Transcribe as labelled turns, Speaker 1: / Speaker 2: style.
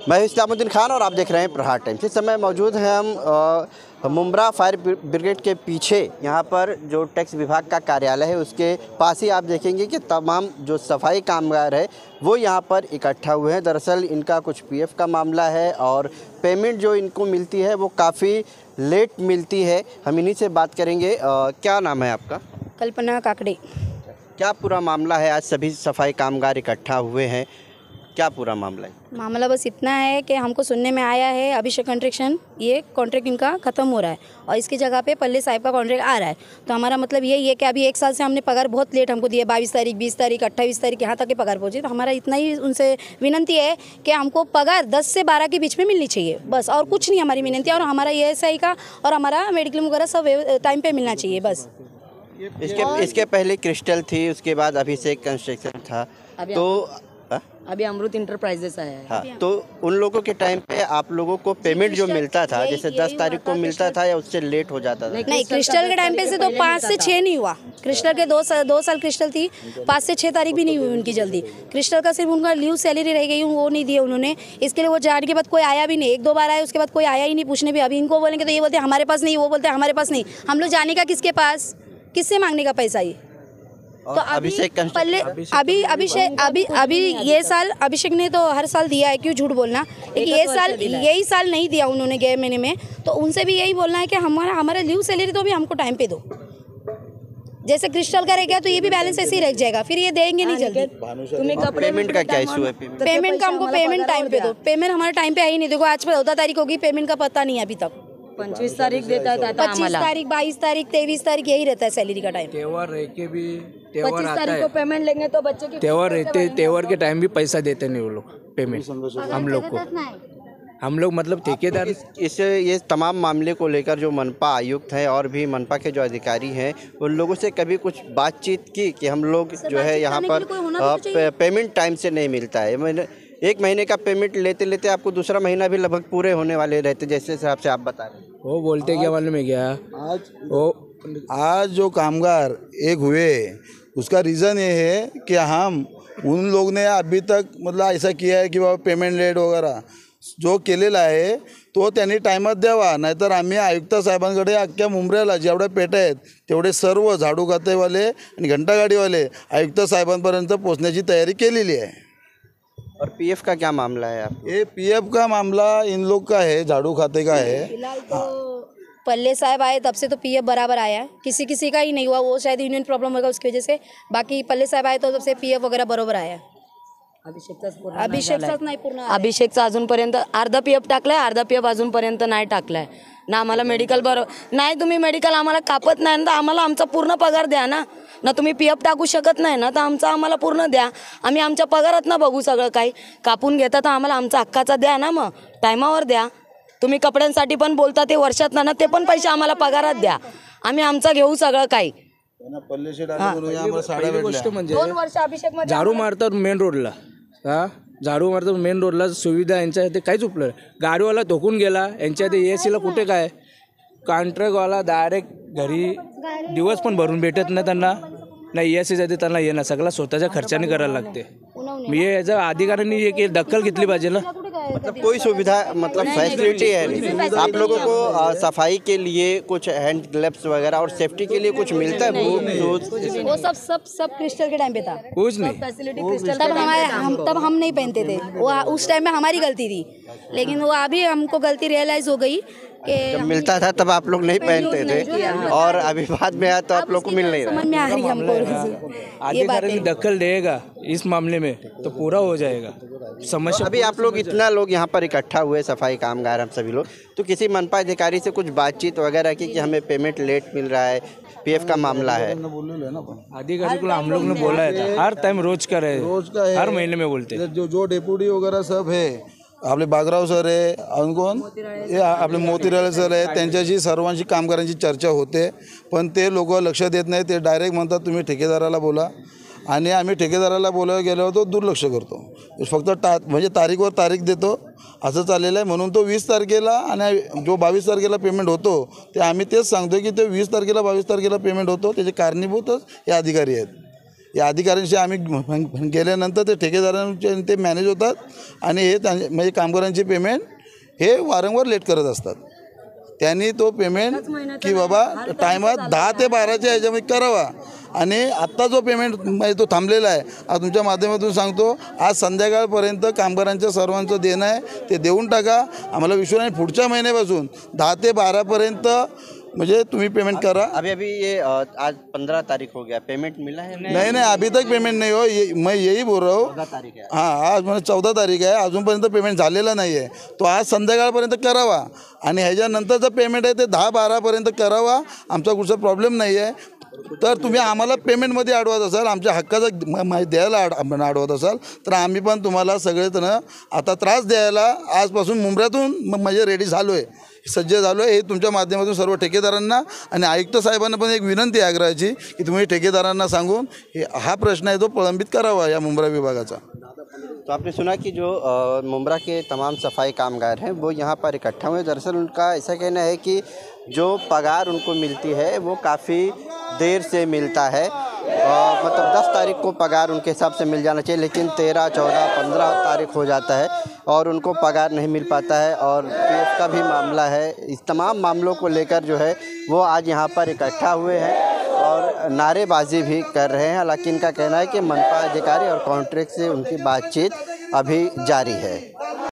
Speaker 1: मैं इस्लामुद्दीन खान और आप देख रहे हैं प्रहार टाइम्स। इस समय मौजूद हैं हम मुमरा फायर ब्रिगेड के पीछे। यहाँ पर जो टैक्स विभाग का कार्यालय है उसके पास ही आप देखेंगे कि तमाम जो सफाई कामगार है वो यहाँ पर इकट्ठा हुए हैं। दरअसल इनका कुछ पीएफ का मामला है और पेमेंट जो इनको मिलती है वो काफ़ी लेट मिलती है। हम इन्हीं से बात करेंगे। क्या नाम है आपका?
Speaker 2: कल्पना काकड़े।
Speaker 1: क्या पूरा मामला है? आज सभी सफाई कामगार इकट्ठा हुए हैं, क्या पूरा मामला है?
Speaker 2: मामला बस इतना है कि हमको सुनने में आया है अभिषेक कंस्ट्रक्शन ये कॉन्ट्रैक्ट इनका ख़त्म हो रहा है और इसकी जगह पे पल्ले साहिब का कॉन्ट्रैक्ट आ रहा है। तो हमारा मतलब यही है कि अभी 1 साल से हमने पगार बहुत लेट हमको दिया, 22 तारीख 20 तारीख 28 तारीख यहाँ तक के पगार पहुँची। तो हमारा इतना ही उनसे विनंती है कि हमको पगार 10 से 12 के बीच में मिलनी चाहिए, बस। और कुछ नहीं हमारी विनंती है। और हमारा ESI का और हमारा मेडिक्लेम वगैरह सब टाइम पर मिलना चाहिए, बस।
Speaker 1: इसके पहले क्रिस्टल थी, उसके बाद अभिषेक कंस्ट्रक्शन था, तो
Speaker 2: अभी अमृत इंटरप्राइजेस आया है।
Speaker 1: हाँ, तो उन लोगों के टाइम पे आप लोगों को पेमेंट जो मिलता था जैसे 10 तारीख को मिलता था या उससे लेट हो जाता था?
Speaker 2: नहीं, क्रिस्टल के टाइम पे से तो 5 से 6 नहीं हुआ। क्रिस्टल के 2 साल क्रिस्टल थी, 5 से 6 तारीख भी नहीं हुई उनकी जल्दी। क्रिस्टल का सिर्फ उनका लीव सैलरी रह गई, वो नहीं दिए उन्होंने। इसके लिए वो जाने के बाद कोई आया भी नहीं, 1-2 बार आया, उसके बाद कोई आया ही नहीं पूछने भी। अभी इनको बोलेंगे तो ये बोलते हमारे पास नहीं, वो बोलते हमारे पास नहीं। हम लोग जाने का किसके पास, किससे मांगने का पैसा? ये तो अभी ये साल अभिषेक ने तो हर साल दिया है, क्यों झूठ बोलना। लेकिन यही साल नहीं दिया उन्होंने गए महीने में। तो उनसे भी यही बोलना है कि हमारा लीव सैलरी तो भी हमको टाइम पे दो। जैसे क्रिस्टल का रह गया तो ये भी बैलेंस ऐसे ही रह जाएगा, फिर ये देंगे नहीं जल्दी।
Speaker 1: तुम्हें पेमेंट का क्या इशू है?
Speaker 2: पेमेंट का हमको पेमेंट टाइम पे दो। पेमेंट हमारा टाइम पे है ही नहीं। देखो आज 14 तारीख होगी, पेमेंट का पता नहीं है अभी तक।
Speaker 3: 25 तारीख देता है,
Speaker 2: 25 तारीख 22 तारीख 23 तारीख यही रहता है सैलरी का टाइम।
Speaker 4: त्योहार रह के भी
Speaker 3: 25 तारीख को पेमेंट लेंगे तो बच्चे की
Speaker 4: त्योहार रहते, त्योहार के टाइम भी पैसा देते नहीं वो लोग पेमेंट हम लोग को। हम लोग मतलब ठेकेदार।
Speaker 1: ये तमाम मामले को लेकर जो मनपा आयुक्त हैं और भी मनपा के जो अधिकारी हैं उन लोगों से कभी कुछ बातचीत की कि हम लोग जो है यहाँ पर पेमेंट टाइम से नहीं मिलता है? 1 महीने का पेमेंट लेते लेते आपको दूसरा महीना भी लगभग पूरे होने वाले रहते, जैसे हिसाब से आप बता रहे हैं।
Speaker 4: वो बोलते क्या मालूम है क्या,
Speaker 5: आज जो कामगार एक हुए उसका रीज़न ये है कि हम उन लोग ने अभी तक मतलब ऐसा किया है की बाबा पेमेंट लेट वगैरह जो केलेला आहे तो त्यांनी टायमात द्यावा, नाहीतर आम्ही आयुक्त साहेबांकडे अख्ख्या मुंबऱ्याला जेवढ्या पेट्या आहेत तेवढे सर्व झाडू खातेवाले आणि घंटागाडीवाले आयुक्त साहेबांपर्यंत पोहोचण्याची तयारी केलेली आहे।
Speaker 1: और पीएफ का क्या मामला है? आप
Speaker 5: ये पीएफ का मामला इन लोग का है, झाड़ू खाते का है।
Speaker 2: फिलहाल तो पल्ले साहब आए तब से तो पीएफ बराबर आया है, किसी का ही नहीं हुआ। वो शायद यूनियन प्रॉब्लम होगा उसकी वजह से। बाकी पल्ले साहब आए तो तब से पीएफ वगैरह बरोबर आया। अभिषेकचाच नाही पूर्ण,
Speaker 3: अभिषेकचा अजूनपर्यंत अर्धा पीएफ टाकलाय, अर्धा पीएफ अजूनपर्यंत नाही टाकलाय ना। आम्हाला मेडिकल बरोबर नाही, तुम्ही मेडिकल आम्हाला कापत नाही ना, आम्हाला आमचा पूर्ण पगार द्या ना। तुम्ही पीएफ टाकू शकत नाही ना, तर आमचा आम्हाला पूर्ण द्या। आम्ही आमच्या पगारात ना बघू सगळं काही कापून घेता, तर आम्हाला आमचा हक्काचा द्या ना, मग टायमावर द्या। तुम्ही कपड्यांसाठी पण बोलता ते वर्षात ना, ते पण पैसे आम्हाला पगारात द्या, आम्ही आमचा घेऊ सगळं काही।
Speaker 4: गोष्ट म्हणजे
Speaker 2: 2 वर्ष अभिषेक
Speaker 4: झाडू मारतात मेन रोडला, झाडू मारतात मेन रोडला, सुविधा यांच्या ते काहीच उपलब्ध। गाडीवाला धोकून गेला, यांच्या ते ESCला कुठे काय, कॉन्ट्रॅक्टवाला डायरेक्ट घरी दिवस पण भरून भेटत नाही त्यांना, नाही ESC जाते त्यांना येणं सगळं स्वतःच्या खर्चाने करायला लागते। मी याचा अधिकाऱ्यांनी एक दखल घेतली पाहिजे ना।
Speaker 1: मतलब कोई सुविधा मतलब फैसिलिटी है नहीं। आप लोगों को सफाई के लिए कुछ हैंड ग्लव्स वगैरह और सेफ्टी के लिए कुछ मिलता है?
Speaker 2: वो सब क्रिस्टल के टाइम पे था,
Speaker 4: कुछ नहीं।
Speaker 2: तब हम नहीं पहनते थे, वो उस टाइम में हमारी गलती थी। लेकिन वो अभी हमको गलती रियलाइज हो गई कि
Speaker 1: जब मिलता था तब आप लोग नहीं पहनते थे और अभी बाद में आया तो आप लोग को मिल नहीं रहा।
Speaker 2: समझ में आ रही हमको ये बात।
Speaker 4: अधिकारी दखल देगा इस मामले में तो पूरा हो जाएगा समस्या।
Speaker 1: अभी आप लोग इतना लोग यहाँ पर इकट्ठा हुए सफाई कामगार हम सभी लोग, तो किसी मनपा अधिकारी से कुछ बातचीत वगैरह की कि हमें पेमेंट लेट मिल रहा है, पीएफ का मामला है?
Speaker 4: अधिकारी को हम लोग ने बोला है, हर टाइम रोज का है, हर महीने में बोलते हैं।
Speaker 5: जो डेप्यूटी वगैरह सब है, आपले बागराव सर आहे, अजून कोण हे आपले मोतीराळे सर आहे, त्यांच्याशी सर्वांशी कामगारांची चर्चा होते, पण ते लोक लक्ष देत नाही। ते डायरेक्ट म्हणतात तुम्ही ठेकेदाराला बोला, आणि आम्ही ठेकेदाराला बोलायला गेलो तो दुर्लक्ष करतो, फक्त म्हणजे तारीखवर तारीख देतो, असं चाललेलं आहे। म्हणून तो 20 तारखेला आणि जो 22 तारखेला पेमेंट होतो ते आम्ही तेच सांगतो की ते 20 तारखेला 22 तारखेला पेमेंट होतो, त्याचे कारणीभूतच हे अधिकारी आहेत। या अधिकाऱ्यांशी आम्ही गेल्यानंतर ते ठेकेदारांचे ते मॅनेज होतात आणि हे म्हणजे कामगारांची पेमेंट हे वारंवार लेट करत असतात. त्यांनी तो पेमेंट की बाबा टायमात 10 ते 12च्या ह्याच्यामध्ये करावा. आणि आत्ता जो पेमेंट म्हणजे तो थांबलेला आहे, आज तुमच्या माध्यमातून सांगतो, आज संध्याकाळपर्यंत कामगारांच्या सर्वांचं देणं आहे ते देऊन टाका. आम्हाला विश्वास आहे पुढच्या महिन्यापासून 10 ते 12पर्यंत म्हणजे तुम्ही पेमेंट करा.
Speaker 1: अभी ये आज 15 तारीख हो गया, पेमेंट मिला है?
Speaker 5: नहीं अभी तक पेमेंट नहीं हो. मैं यही बोल रहा हूँ.
Speaker 1: 14 तारीख है.
Speaker 5: हाँ, आज म्हणजे 14 तारीख आहे, अजूनपर्यंत पेमेंट झालेलं नाही आहे. तो आज संध्याकाळपर्यंत करावा आणि ह्याच्यानंतरचं पेमेंट आहे ते 10-12पर्यंत करावा. आमचा कुठचा प्रॉब्लेम नाही आहे. तर तुम्ही आम्हाला पेमेंटमध्ये अडवत असाल, आमच्या हक्काचं द्यायला अडवत असाल तर आम्ही पण तुम्हाला सगळेजण आता त्रास द्यायला आजपासून मुंबऱ्यातून म्हणजे रेडी झालो आहे, सज्ज झालो आहे. हे तुमच्या माध्यमातून सर्व ठेकेदारांना आणि आयुक्त साहेबांना पण एक विनंती आहे आग्रहाची की तुम्ही ठेकेदारांना सांगून हा प्रश्न आहे तो प्रलंबित करावा या मुंब्रा विभागाचा.
Speaker 1: तो आपने सुना कि जो मुंब्रा के तमाम सफाई कामगार हैं वो यहाँ पर इकट्ठा हुए. दरअसल उनका ऐसा कहना है कि जो पगार उनको मिलती है वो काफ़ी देर से मिलता है. मतलब 10 तारीख को पगार उनके हिसाब से मिल जाना चाहिए, लेकिन 13, 14, 15 तारीख हो जाता है और उनको पगार नहीं मिल पाता है. और पीएफ का भी मामला है. इस तमाम मामलों को लेकर जो है वो आज यहाँ पर इकट्ठा हुए हैं और नारेबाजी भी कर रहे हैं. हालांकि इनका कहना है कि मनपा अधिकारी और कॉन्ट्रैक्ट से उनकी बातचीत अभी जारी है.